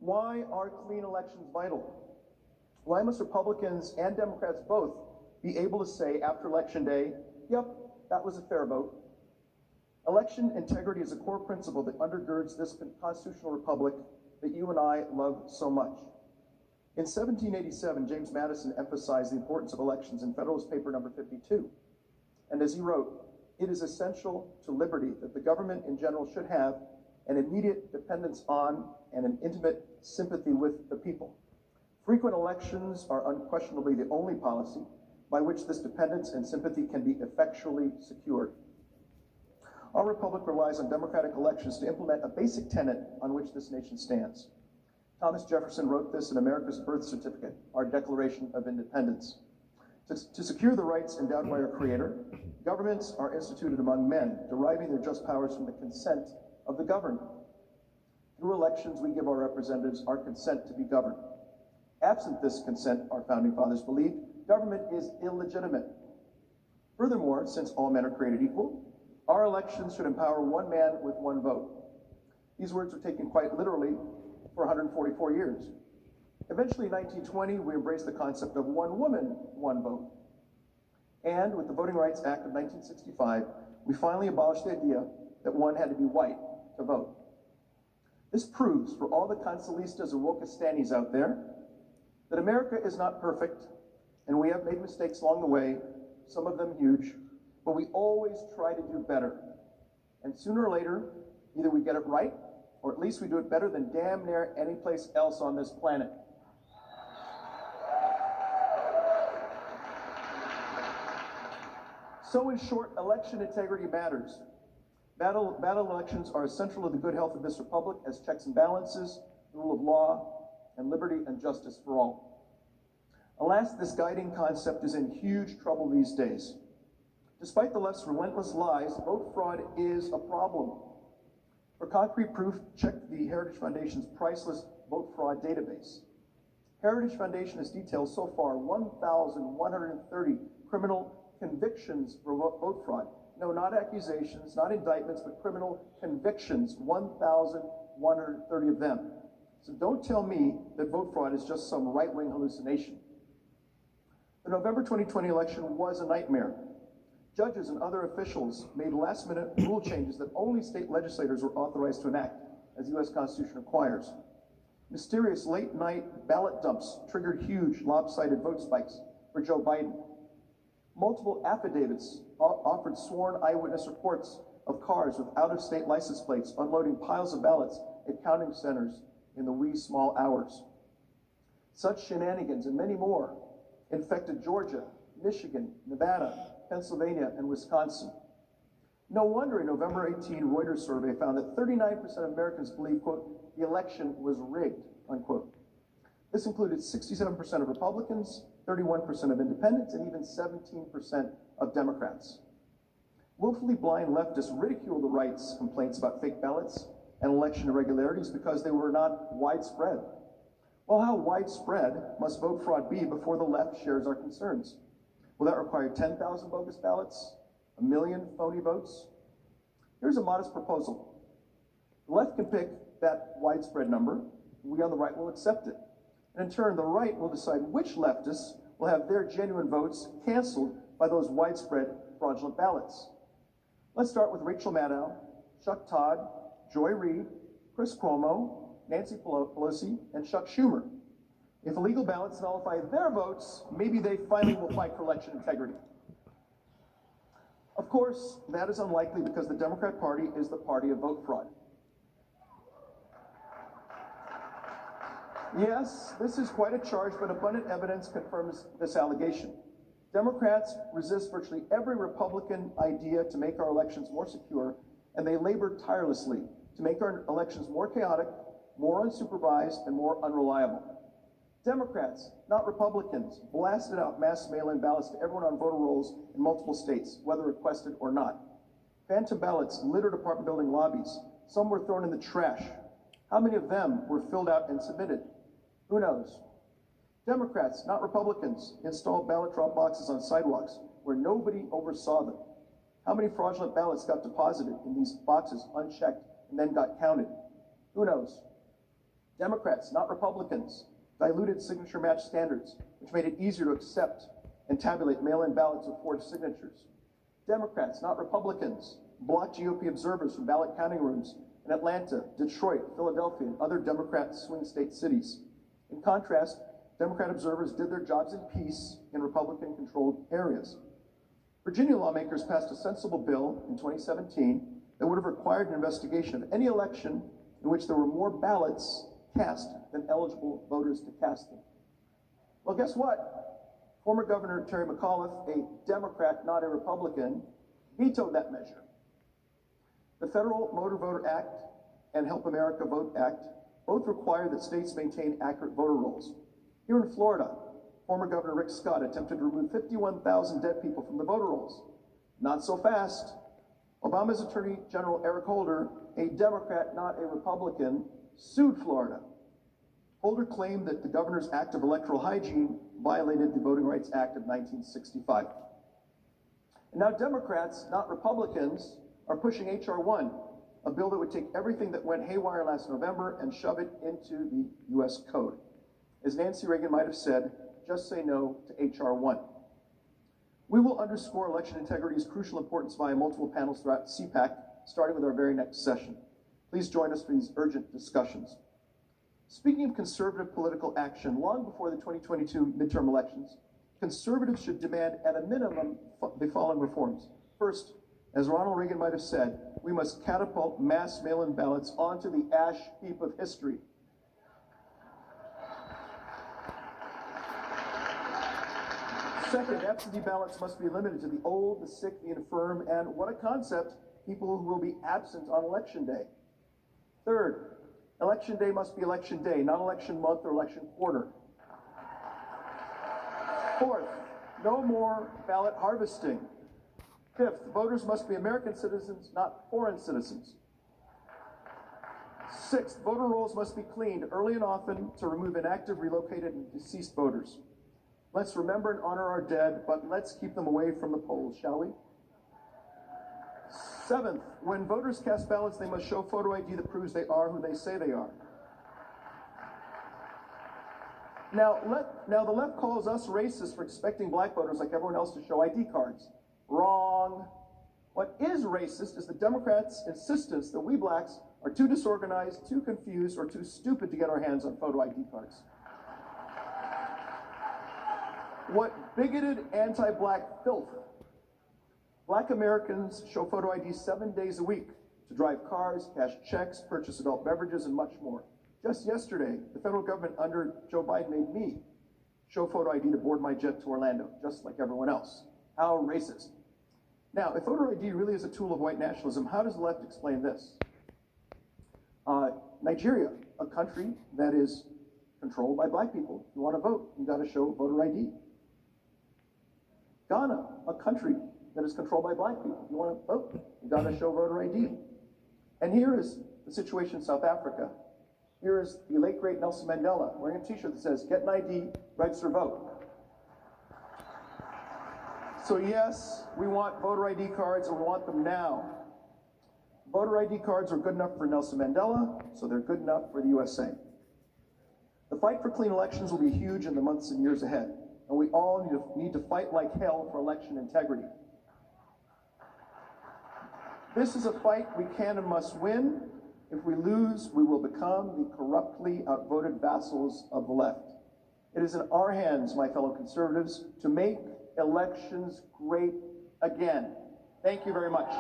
Why are clean elections vital? Why must Republicans and Democrats both be able to say after Election Day, yep, that was a fair vote? Election integrity is a core principle that undergirds this constitutional republic that you and I love so much. In 1787, James Madison emphasized the importance of elections in Federalist Paper number 52. And as he wrote, it is essential to liberty that the government in general should have an immediate dependence on and an intimate sympathy with the people. Frequent elections are unquestionably the only policy by which this dependence and sympathy can be effectually secured. Our republic relies on democratic elections to implement a basic tenet on which this nation stands. Thomas Jefferson wrote this in America's birth certificate, our Declaration of Independence. To secure the rights endowed by our Creator, governments are instituted among men, deriving their just powers from the consent of the governed. Through elections, we give our representatives our consent to be governed. Absent this consent, our founding fathers believed, government is illegitimate. Furthermore, since all men are created equal, our elections should empower one man with one vote. These words were taken quite literally for 144 years. Eventually, in 1920, we embraced the concept of one woman, one vote. And with the Voting Rights Act of 1965, we finally abolished the idea that one had to be white to vote. This proves for all the Consulistas and Wokistanis out there that America is not perfect, and we have made mistakes along the way, some of them huge, but we always try to do better. And sooner or later, either we get it right, or at least we do it better than damn near any place else on this planet. So in short, election integrity matters. Battle elections are essential to the good health of this republic as checks and balances, the rule of law, and liberty and justice for all. Alas, this guiding concept is in huge trouble these days. Despite the left's relentless lies, vote fraud is a problem. For concrete proof, check the Heritage Foundation's priceless vote fraud database. Heritage Foundation has detailed so far 1,130 criminal convictions for vote fraud. No, not accusations, not indictments, but criminal convictions, 1,130 of them. So don't tell me that vote fraud is just some right-wing hallucination. The November 2020 election was a nightmare. Judges and other officials made last-minute rule changes that only state legislators were authorized to enact, as the U.S. Constitution requires. Mysterious late-night ballot dumps triggered huge lopsided vote spikes for Joe Biden. Multiple affidavits offered sworn eyewitness reports of cars with out-of-state license plates unloading piles of ballots at counting centers in the wee small hours. Such shenanigans and many more infected Georgia, Michigan, Nevada, Pennsylvania, and Wisconsin. No wonder a November 18 Reuters survey found that 39% of Americans believe, quote, the election was rigged, unquote. This included 67% of Republicans, 31% of independents, and even 17% of Democrats. Willfully blind leftists ridicule the right's complaints about fake ballots and election irregularities because they were not widespread. Well, how widespread must vote fraud be before the left shares our concerns? Will that require 10,000 bogus ballots? 1 million phony votes? Here's a modest proposal. The left can pick that widespread number, we on the right will accept it. And in turn, the right will decide which leftists will have their genuine votes canceled by those widespread fraudulent ballots. Let's start with Rachel Maddow, Chuck Todd, Joy Reid, Chris Cuomo, Nancy Pelosi, and Chuck Schumer. If illegal ballots nullify their votes, maybe they finally will fight for election integrity. Of course, that is unlikely because the Democrat Party is the party of vote fraud. Yes, this is quite a charge, but abundant evidence confirms this allegation. Democrats resist virtually every Republican idea to make our elections more secure, and they labor tirelessly to make our elections more chaotic, more unsupervised, and more unreliable. Democrats, not Republicans, blasted out mass mail-in ballots to everyone on voter rolls in multiple states, whether requested or not. Phantom ballots littered apartment building lobbies. Some were thrown in the trash. How many of them were filled out and submitted? Who knows? Democrats, not Republicans, installed ballot drop boxes on sidewalks where nobody oversaw them. How many fraudulent ballots got deposited in these boxes unchecked and then got counted? Who knows? Democrats, not Republicans, diluted signature match standards, which made it easier to accept and tabulate mail-in ballots with forged signatures. Democrats, not Republicans, blocked GOP observers from ballot counting rooms in Atlanta, Detroit, Philadelphia, and other Democrat swing state cities. In contrast, Democrat observers did their jobs in peace in Republican-controlled areas. Virginia lawmakers passed a sensible bill in 2017 that would have required an investigation of any election in which there were more ballots cast than eligible voters to cast them. Well, guess what? Former Governor Terry McAuliffe, a Democrat, not a Republican, vetoed that measure. The Federal Motor Voter Act and Help America Vote Act both require that states maintain accurate voter rolls. Here in Florida, former Governor Rick Scott attempted to remove 51,000 dead people from the voter rolls. Not so fast. Obama's Attorney General Eric Holder, a Democrat, not a Republican, sued Florida. Holder claimed that the governor's act of electoral hygiene violated the Voting Rights Act of 1965. And now Democrats, not Republicans, are pushing H.R. 1, a bill that would take everything that went haywire last November and shove it into the U.S. Code. As Nancy Reagan might have said, just say no to H.R. 1. We will underscore election integrity's crucial importance via multiple panels throughout CPAC, starting with our very next session. Please join us for these urgent discussions. Speaking of conservative political action, long before the 2022 midterm elections, conservatives should demand at a minimum the following reforms. First, as Ronald Reagan might have said, we must catapult mass mail-in ballots onto the ash heap of history. Second, absentee ballots must be limited to the old, the sick, the infirm, and what a concept, people who will be absent on election day. Third, election day must be election day, not election month or election quarter. Fourth, no more ballot harvesting. Fifth, voters must be American citizens, not foreign citizens. Sixth, voter rolls must be cleaned early and often to remove inactive, relocated, and deceased voters. Let's remember and honor our dead, but let's keep them away from the polls, shall we? Seventh, when voters cast ballots, they must show photo ID that proves they are who they say they are. Now the left calls us racist for expecting black voters like everyone else to show ID cards. Wrong. What is racist is the Democrats' insistence that we blacks are too disorganized, too confused, or too stupid to get our hands on photo ID cards. What bigoted anti-black filth. Black Americans show photo ID 7 days a week to drive cars, cash checks, purchase adult beverages, and much more. Just yesterday, the federal government under Joe Biden made me show photo ID to board my jet to Orlando, just like everyone else. How racist. Now, if voter ID really is a tool of white nationalism, how does the left explain this? Nigeria, a country that is controlled by black people. If you want to vote, you got to show voter ID. Ghana, a country that is controlled by black people. If you want to vote, you got to show voter ID. And here is the situation in South Africa. Here is the late, great Nelson Mandela wearing a t-shirt that says, get an ID, register, vote. So yes, we want voter ID cards, and we want them now. Voter ID cards are good enough for Nelson Mandela, so they're good enough for the USA. The fight for clean elections will be huge in the months and years ahead, and we all need to fight like hell for election integrity. This is a fight we can and must win. If we lose, we will become the corruptly outvoted vassals of the left. It is in our hands, my fellow conservatives, to make elections great again. Thank you very much.